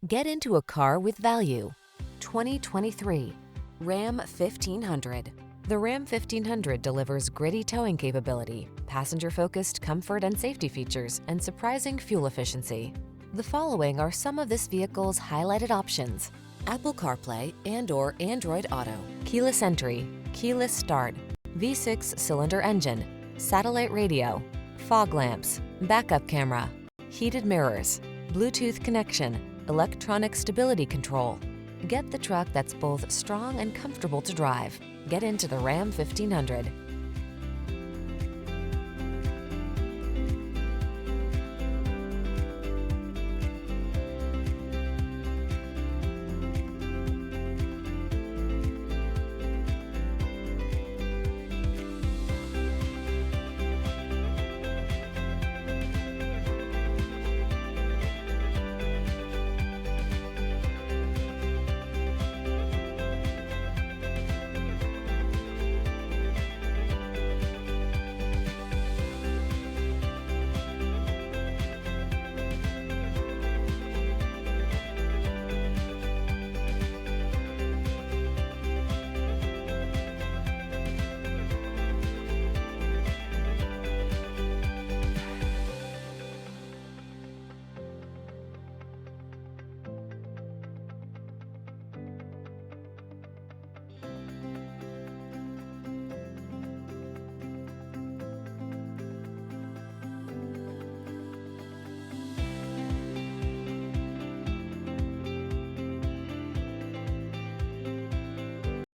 Get into a car with value. 2023 Ram 1500. The Ram 1500 delivers gritty towing capability, passenger-focused comfort and safety features, and surprising fuel efficiency. The following are some of this vehicle's highlighted options: Apple CarPlay and/or Android Auto, keyless entry, keyless start, V6 cylinder engine, satellite radio, fog lamps, backup camera, heated mirrors, Bluetooth connection, electronic stability control. Get the truck that's both strong and comfortable to drive. Get into the Ram 1500.